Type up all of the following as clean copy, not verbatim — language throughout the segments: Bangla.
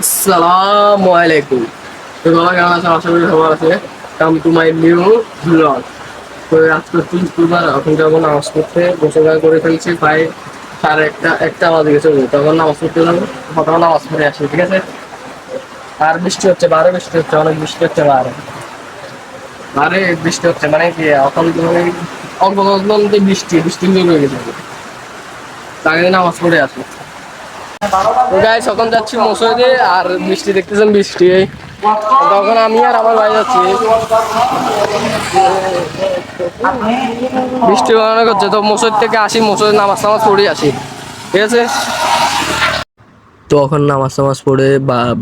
আসসালামু আলাইকুম। তো সবাই কেমন আছেন? আশা করি সবার আছে। Come to my new blog. তো আজকে শুক্রবার, এখন যাবো নামাজ পড়তে। গোসল করে ফেলছি প্রায় সাড়ে একটা বাজে গেছে। তখন নামাজ পড়তে যাবো, তখন নামাজ পড়ে আসি, ঠিক আছে? আর বৃষ্টি হচ্ছে, বাইরে বৃষ্টি হচ্ছে, অনেক বৃষ্টি হচ্ছে বাইরে। বাইরে বৃষ্টি হচ্ছে মানে কি, এখন অল্প অল্প বৃষ্টি বৃষ্টি শুরু হয়ে গেছে। তাকে নামাজ পড়ে আসি। তো গাইস, এখন যাচ্ছি মসজিদে, আর বৃষ্টি দেখতেছেন, বৃষ্টি। তখন আমি আর আমার ভাই যাচ্ছি, বৃষ্টি অনেক হচ্ছে। তো মসজিদ থেকে আসি, মসজিদে নামাজ টামাজ পড়ে আসি, ঠিক আছে? তখন নামাজ টামাজ পড়ে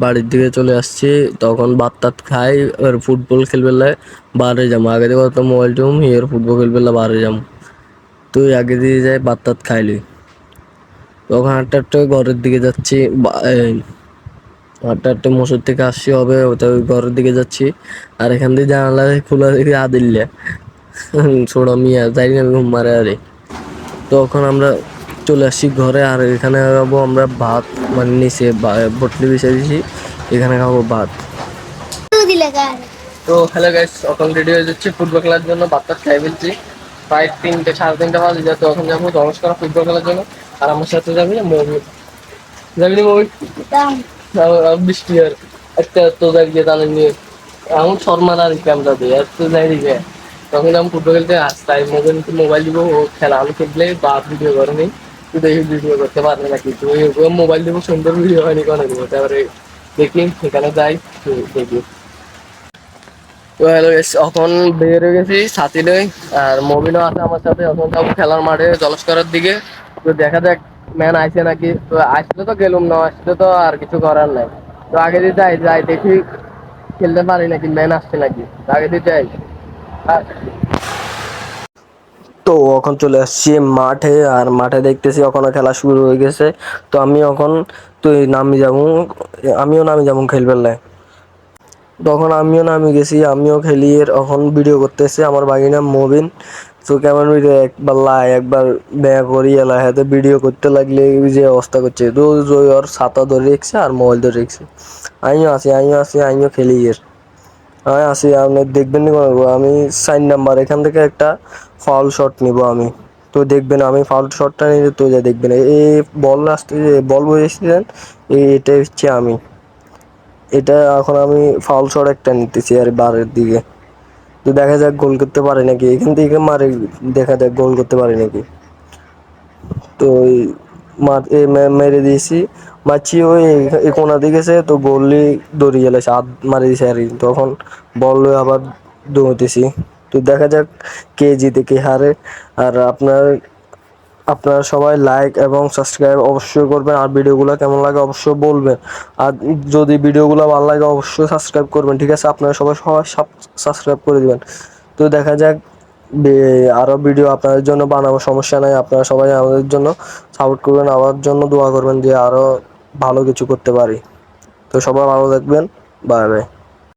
বাড়ির দিকে চলে আসছি। তখন ভাত টাত খাই, এবার ফুটবল খেলবে বাইরে যাবো। আগে থেকে তো মোবাইল টিম, এর ফুটবল খেলবে বাইরে যাবো। তুই আগে দিয়ে যাই, ভাত টাত খাইলি। তখন হাঁটতে হাঁটতে ঘরের দিকে যাচ্ছি। হাঁটতে হাঁটতে মসজিদ থেকে আসছি হবে, তো ওই ঘরের দিকে যাচ্ছি। আর এখান দিয়ে জানালা খোলা দেখি আদিল্লা ছোট মিয়া যাই না ঘুম মারে আরে। তখন আমরা চলে আসছি ঘরে, আর এখানে খাবো আমরা ভাত। মানে নিচে বটলি বিছিয়ে দিছি, এখানে খাবো ভাত। তো হ্যালো গাইস, এখন রেডি হয়ে যাচ্ছে ফুটবল খেলার জন্য। ভাতটা খাই ফেলছি, প্রায় সাড়ে তিনটে বাজে যায়। তো এখন যাবো দশটা ফুটবল খেলার জন্য। আর আমার সাথে যাবি না মুভি, যাবি না মুভি? বৃষ্টি আর একটা তো গিয়ে তাহলে নিয়ে এখন শর্মার আর ক্যামেরা দিয়ে আর তো যাই দিকে। তখন আমি ফুটবল খেলতে আসতাই, মোবাইল দিব, ও খেলা আমি খেললে বা ভিডিও করে নি। তুই দেখি ভিডিও করতে পারবে নাকি, তুই মোবাইল দিব, সুন্দর ভিডিও হয়নি কোনো দিব। তারপরে দেখি সেখানে যাই, দেখি। তো হ্যালো, এখন বের হয়ে গেছি সাথী লই, আর মবিনও আছে আমার সাথে। এখন যাবো খেলার মাঠে জলস্করের দিকে। তো দেখা যাক ম্যান আইছে নাকি। তো আসলে তো গেলুম, না আসলে তো আর কিছু করার নাই। তো আগে দিয়ে যাই যাই দেখি খেলতে পারি নাকি, ম্যান আসছে নাকি, আগে দিয়ে যাই। তো এখন চলে আসছি মাঠে, আর মাঠে দেখতেছি এখনো খেলা শুরু হয়ে গেছে। তো আমি এখন তুই নামি যাবো, আমিও নামি যাবো খেলবেলায়। তখন আমিও নামি গেছি, আমিও খেলি। এখন ভিডিও করতেছে আমার ভাগিনা মবিন। তো কেমন ভিডিও, একবার লাই একবার ব্যা করি এলা হাতে ভিডিও করতে লাগলে ওই যে অবস্থা করছে। রোজ ওই ওর ছাতা ধরে রেখছে আর মোবাইল ধরে রেখছে। আমিও খেলি আমি আসি, আপনি দেখবেন নি কোনো? আমি 4 নাম্বার এখান থেকে একটা ফাউল শট নিব আমি। তো দেখবেন আমি ফাউল শটটা নিয়ে, তো যা দেখবেন এই বল আসতে, বল বসেছিলেন, এটা হচ্ছে আমি। এটা এখন আমি ফাউল শট একটা নিতেছি আর বারের দিকে। তো দেখা যাক গোল করতে পারে নাকি, এখান থেকে মারে, দেখা যাক গোল করতে পারে নাকি। তো ওই মেরে দিয়েছি, মারছি ওই কোনা দিকেছে, তো গোলি দৌড়িয়ে গেছে, হাত মারি দিয়েছে আর কি। তখন বল আবার দৌড়তেছি। তো দেখা যাক কে জিতে কে হারে। আর আপনারা সবাই লাইক এবং সাবস্ক্রাইব অবশ্যই করবেন। আর ভিডিওগুলো কেমন লাগে অবশ্যই বলবেন। আর যদি ভিডিওগুলো ভালো লাগে অবশ্যই সাবস্ক্রাইব করবেন, ঠিক আছে? আপনারা সবাই সবাই সাবস্ক্রাইব করে দিবেন। তো দেখা যাক আরও ভিডিও আপনাদের জন্য বানাবো, সমস্যা নাই। আপনারা সবাই আমাদের জন্য সাপোর্ট করবেন, আমার জন্য দোয়া করবেন যে আরও ভালো কিছু করতে পারি। তো সবাই ভালো থাকবেন, বাই বাই।